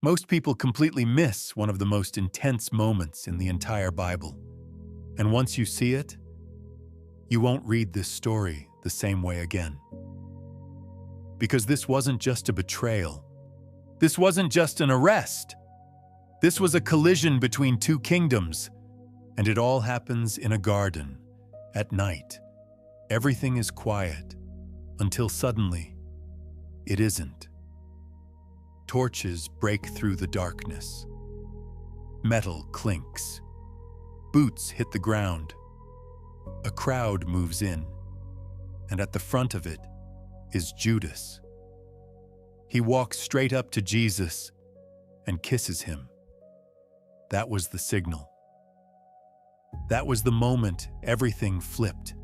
Most people completely miss one of the most intense moments in the entire Bible. And once you see it, you won't read this story the same way again. Because this wasn't just a betrayal. This wasn't just an arrest. This was a collision between two kingdoms, and it all happens in a garden, at night. Everything is quiet, until suddenly, it isn't. Torches break through the darkness. Metal clinks. Boots hit the ground. A crowd moves in, and at the front of it is Judas. He walks straight up to Jesus and kisses him. That was the signal. That was the moment everything flipped.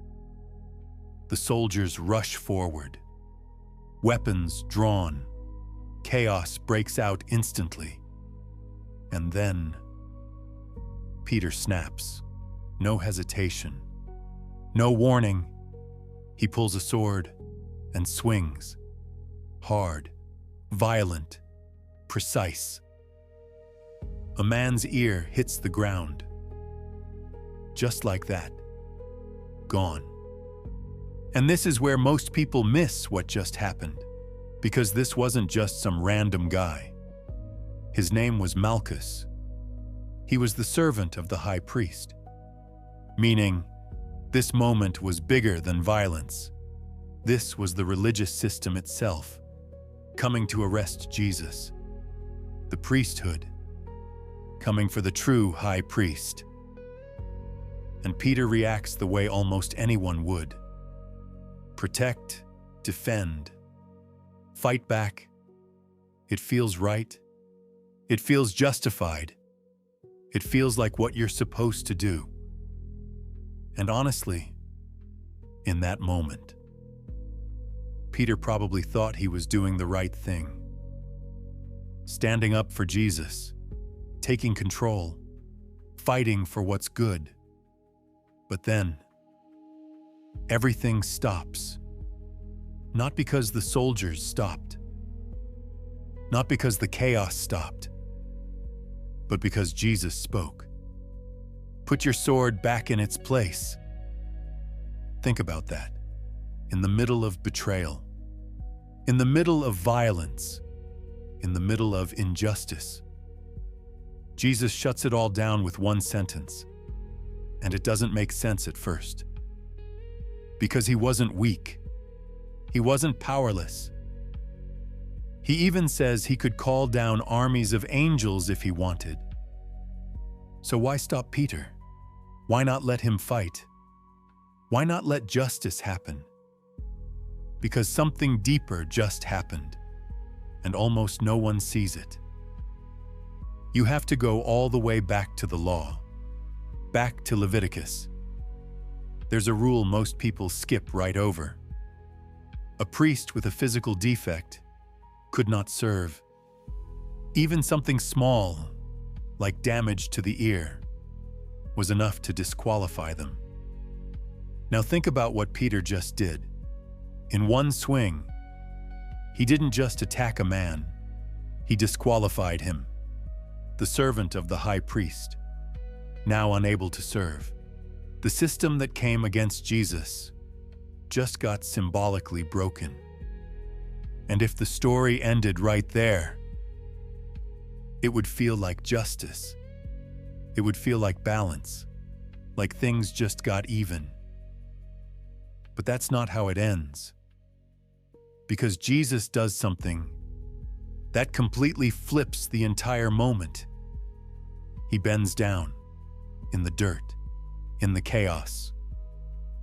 The soldiers rush forward. Weapons drawn. Chaos breaks out instantly. And then Peter snaps. No hesitation. No warning. He pulls a sword and swings. Hard, violent, precise. A man's ear hits the ground. Just like that. Gone. And this is where most people miss what just happened, because this wasn't just some random guy. His name was Malchus. He was the servant of the high priest. Meaning, this moment was bigger than violence. This was the religious system itself, coming to arrest Jesus. The priesthood, coming for the true high priest. And Peter reacts the way almost anyone would. Protect, defend, fight back. It feels right. It feels justified. It feels like what you're supposed to do. And honestly, in that moment, Peter probably thought he was doing the right thing. Standing up for Jesus, taking control, fighting for what's good. But then, everything stops. Not because the soldiers stopped. Not because the chaos stopped. But because Jesus spoke. Put your sword back in its place. Think about that. In the middle of betrayal. In the middle of violence. In the middle of injustice. Jesus shuts it all down with one sentence. And it doesn't make sense at first. Because he wasn't weak. He wasn't powerless. He even says he could call down armies of angels if he wanted. So why stop Peter? Why not let him fight? Why not let justice happen? Because something deeper just happened, and almost no one sees it. You have to go all the way back to the law, back to Leviticus. There's a rule most people skip right over. A priest with a physical defect could not serve. Even something small, like damage to the ear, was enough to disqualify them. Now think about what Peter just did. In one swing, he didn't just attack a man, he disqualified him, the servant of the high priest, now unable to serve. The system that came against Jesus just got symbolically broken. And if the story ended right there, it would feel like justice. It would feel like balance, like things just got even. But that's not how it ends. Because Jesus does something that completely flips the entire moment. He bends down, in the dirt, in the chaos,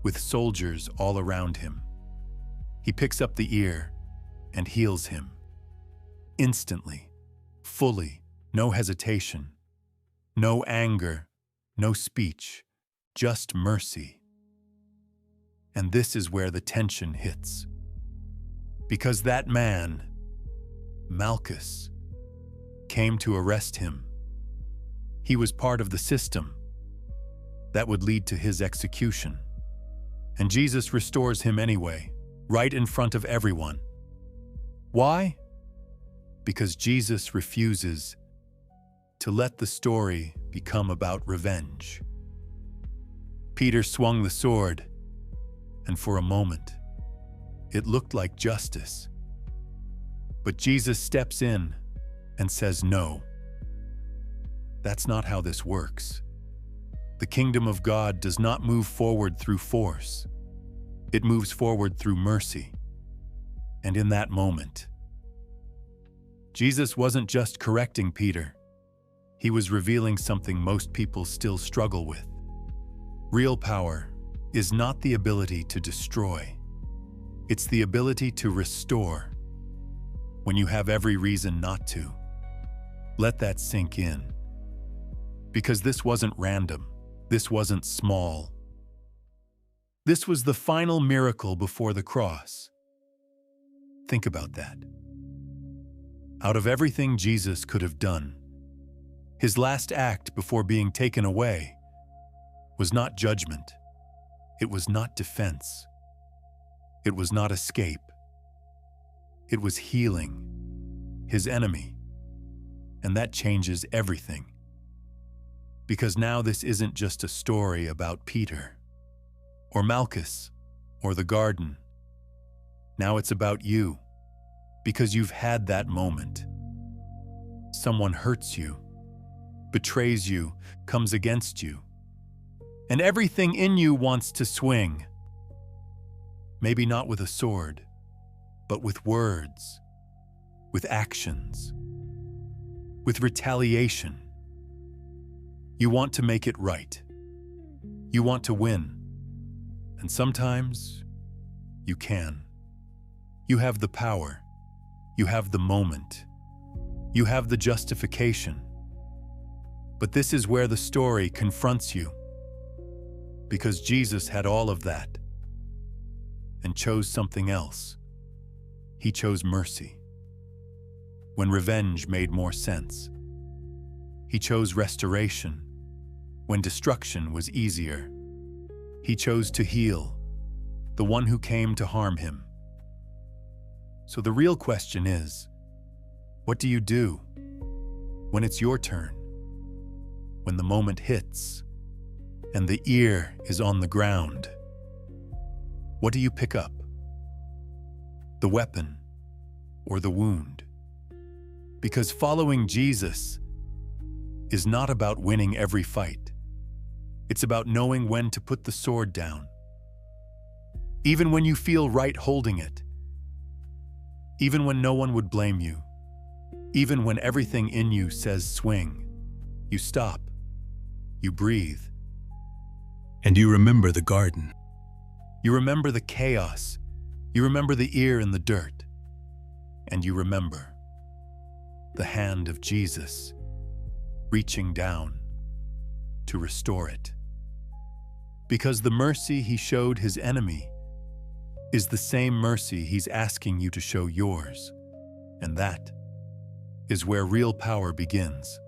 with soldiers all around him. He picks up the ear and heals him. Instantly, fully, no hesitation, no anger, no speech, just mercy. And this is where the tension hits. Because that man, Malchus, came to arrest him. He was part of the system that would lead to his execution. And Jesus restores him anyway, right in front of everyone. Why? because Jesus refuses to let the story become about revenge. Peter swung the sword, and for a moment, it looked like justice. But Jesus steps in and says, "No, that's not how this works. The kingdom of God does not move forward through force. It moves forward through mercy." And in that moment, Jesus wasn't just correcting Peter. He was revealing something most people still struggle with. Real power is not the ability to destroy. It's the ability to restore when you have every reason not to. Let that sink in. Because this wasn't random. This wasn't small. This was the final miracle before the cross. Think about that. Out of everything Jesus could have done, his last act before being taken away was not judgment. It was not defense. It was not escape. It was healing his enemy. And that changes everything. Because now this isn't just a story about Peter, or Malchus, or the garden. Now it's about you, because you've had that moment. Someone hurts you, betrays you, comes against you, and everything in you wants to swing. Maybe not with a sword, but with words, with actions, with retaliation. You want to make it right. You want to win. And sometimes you can. You have the power. You have the moment. You have the justification. But this is where the story confronts you. Because Jesus had all of that and chose something else. He chose mercy. When revenge made more sense. He chose restoration when destruction was easier. He chose to heal the one who came to harm him. So the real question is, what do you do when it's your turn? When the moment hits and the ear is on the ground? What do you pick up? The weapon or the wound? Because following Jesus is not about winning every fight. It's about knowing when to put the sword down. Even when you feel right holding it. Even when no one would blame you. Even when everything in you says swing. You stop. You breathe. And you remember the garden. You remember the chaos. You remember the ear in the dirt. And you remember the hand of Jesus reaching down to restore it. Because the mercy he showed his enemy is the same mercy he's asking you to show yours. And that is where real power begins.